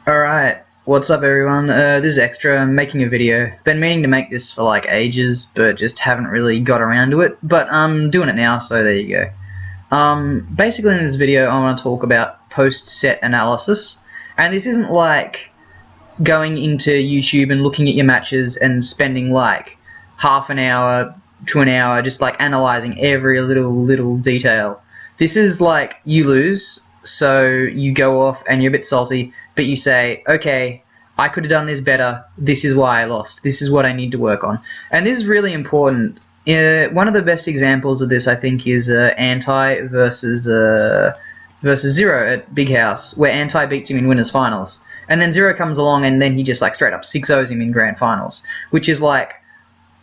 Alright, what's up everyone? This is Extra. I'm making a video. Been meaning to make this for like ages, but just haven't really got around to it. But I'm doing it now, so there you go. Basically in this video I want to talk about post-set analysis. And this isn't like going into YouTube and looking at your matches and spending like half an hour to an hour just like analyzing every little detail. This is like you lose, so you go off and you're a bit salty, but you say, okay, I could have done this better, this is why I lost, this is what I need to work on. And this is really important. One of the best examples of this, I think, is Anti versus Zero at Big House, where Anti beats him in winners finals. And then Zero comes along and then he just like straight up 6-0s him in grand finals, which is like,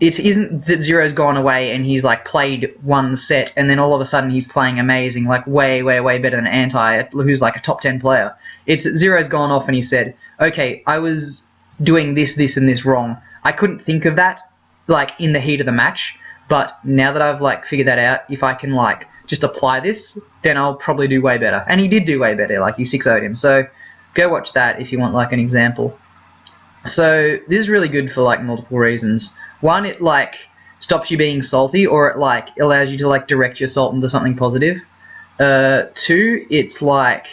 it isn't that Zero's gone away and he's like played one set and then all of a sudden he's playing amazing, like way better than Anti, who's like a top 10 player. It's that Zero's gone off and he said, okay, I was doing this, and this wrong. I couldn't think of that like in the heat of the match, but now that I've like figured that out, if I can like just apply this, then I'll probably do way better. And he did do way better, like he 6-0'd him. So go watch that if you want like an example. So this is really good for like multiple reasons. One, it like stops you being salty, or it like allows you to like direct your salt into something positive. Two, it's like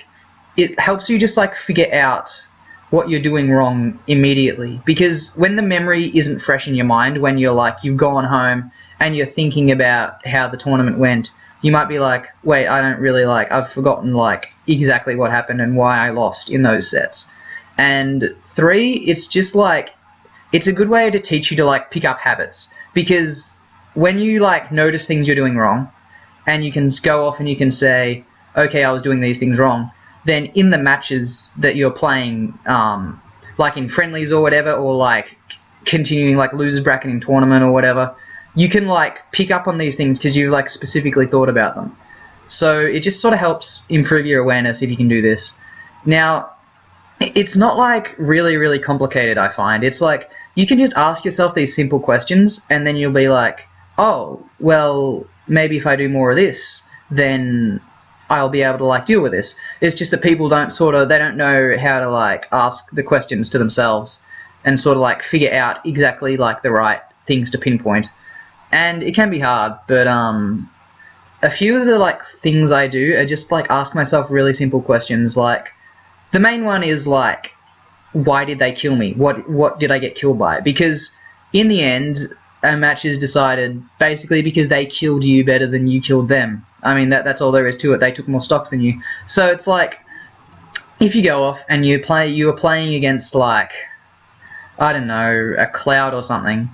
it helps you just like figure out what you're doing wrong immediately, because when the memory isn't fresh in your mind, when you're like you've gone home and you're thinking about how the tournament went, you might be like, wait, I don't really like, I've forgotten like exactly what happened and why I lost in those sets. And three, it's just like, it's a good way to teach you to like pick up habits, because when you like notice things you're doing wrong and you can go off and you can say, okay, I was doing these things wrong, then in the matches that you're playing, like in friendlies or whatever, or like continuing like losers bracket in tournament or whatever, you can like pick up on these things because you like specifically thought about them. So it just sort of helps improve your awareness if you can do this. Now, it's not like really complicated, I find. It's like you can just ask yourself these simple questions and then you'll be like, oh, well, maybe if I do more of this, then I'll be able to like deal with this. It's just that people don't they don't know how to like ask the questions to themselves and sort of like figure out exactly like the right things to pinpoint. And it can be hard, but a few of the like things I do are just like ask myself really simple questions. Like the main one is like, why did they kill me? What did I get killed by? Because in the end, a match is decided basically because they killed you better than you killed them. I mean, that's all there is to it. They took more stocks than you. So it's like, if you go off and you are playing against like, I don't know, a cloud or something,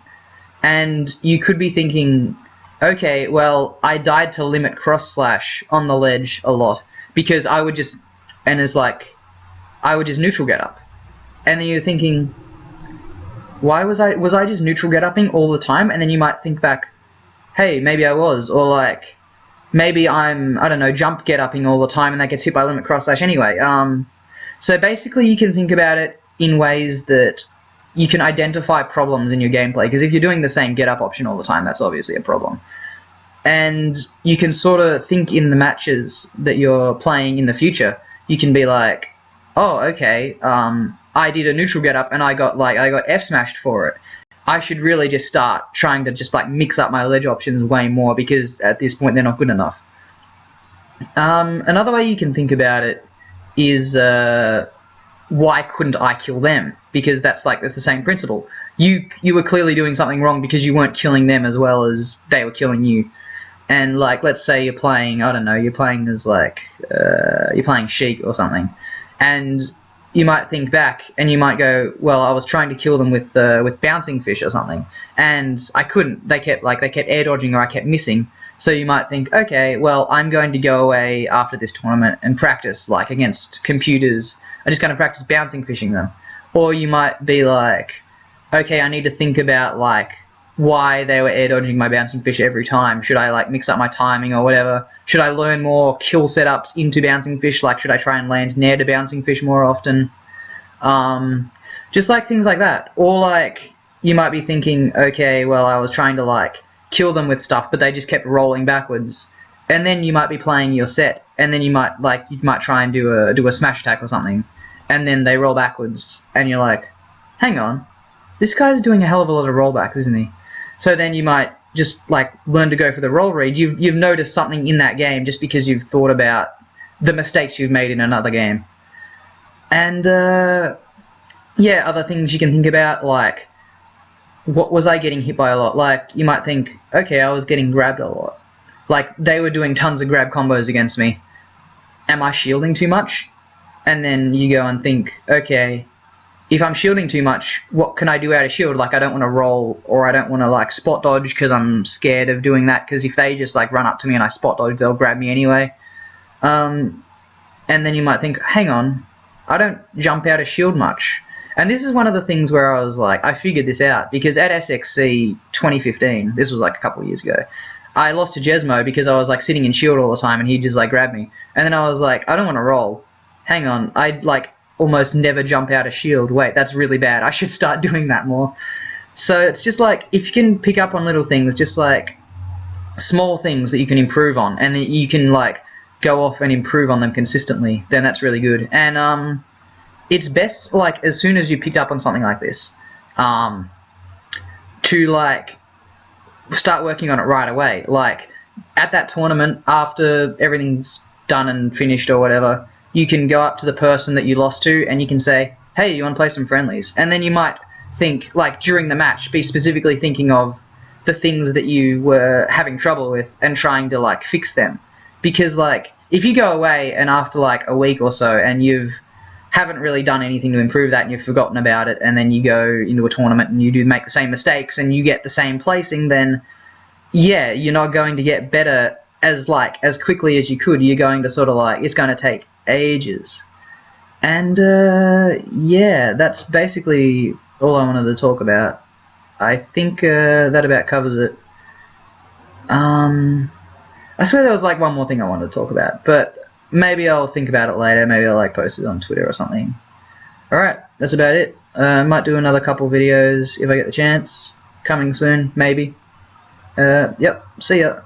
and you could be thinking, okay, well, I died to limit cross slash on the ledge a lot because I would just neutral get up. And then you're thinking, why was I just neutral get upping all the time? And then you might think back, hey, maybe I was, or like, maybe I'm, I don't know, jump get upping all the time and that gets hit by limit cross slash anyway. So basically you can think about it in ways that you can identify problems in your gameplay, because if you're doing the same get up option all the time, that's obviously a problem. And you can sort of think in the matches that you're playing in the future, you can be like, oh, okay, I did a neutral get up and I got F smashed for it. I should really just start trying to just like mix up my ledge options way more, because at this point they're not good enough. Another way you can think about it is why couldn't I kill them? Because that's the same principle. You were clearly doing something wrong because you weren't killing them as well as they were killing you. And like, let's say you're playing, I don't know, you're playing as like you're playing Sheik or something, and you might think back and you might go, well, I was trying to kill them with bouncing fish or something, and I couldn't. They kept air dodging, or I kept missing. So you might think, okay, well, I'm going to go away after this tournament and practice like against computers. I'm just going to practice bouncing fishing them. Or you might be like, okay, I need to think about like why they were air dodging my bouncing fish every time. Should I like mix up my timing or whatever? Should I learn more kill setups into bouncing fish? Like, should I try and land near to bouncing fish more often? Just like things like that. Or like you might be thinking, okay, well, I was trying to like kill them with stuff, but they just kept rolling backwards. And then you might be playing your set, and then you might try and do a smash attack or something, and then they roll backwards, and you're like, hang on, this guy's doing a hell of a lot of rollbacks, isn't he? So then you might just like learn to go for the roll read. You've noticed something in that game just because you've thought about the mistakes you've made in another game. And yeah, other things you can think about, like, what was I getting hit by a lot? Like, you might think, okay, I was getting grabbed a lot. Like, they were doing tons of grab combos against me. Am I shielding too much? And then you go and think, okay, if I'm shielding too much, what can I do out of shield? Like, I don't want to roll, or I don't want to, like, spot dodge because I'm scared of doing that, because if they just, like, run up to me and I spot dodge, they'll grab me anyway. And then you might think, hang on, I don't jump out of shield much. And this is one of the things where I was like, I figured this out, because at SXC 2015, this was like a couple of years ago, I lost to Jesmo because I was like sitting in shield all the time and he'd just like grab me. And then I was like, I don't want to roll. Hang on, I'd like almost never jump out of shield. Wait, that's really bad. I should start doing that more. So it's just like, if you can pick up on little things, just like small things that you can improve on, and then you can like go off and improve on them consistently, then that's really good. And it's best, like, as soon as you picked up on something like this, to like start working on it right away. Like, at that tournament, after everything's done and finished or whatever, you can go up to the person that you lost to and you can say, hey, you want to play some friendlies? And then you might think, like, during the match, be specifically thinking of the things that you were having trouble with and trying to like fix them. Because like, if you go away and after like a week or so and haven't really done anything to improve that and you've forgotten about it, and then you go into a tournament and you do make the same mistakes and you get the same placing, then yeah, you're not going to get better as quickly as you could. You're going to sort of like, it's going to take ages. And yeah, that's basically all I wanted to talk about. I think that about covers it. I swear there was like one more thing I wanted to talk about, but maybe I'll think about it later. Maybe I'll like post it on Twitter or something. Alright, that's about it. Might do another couple videos if I get the chance. Coming soon, maybe. Yep, see ya.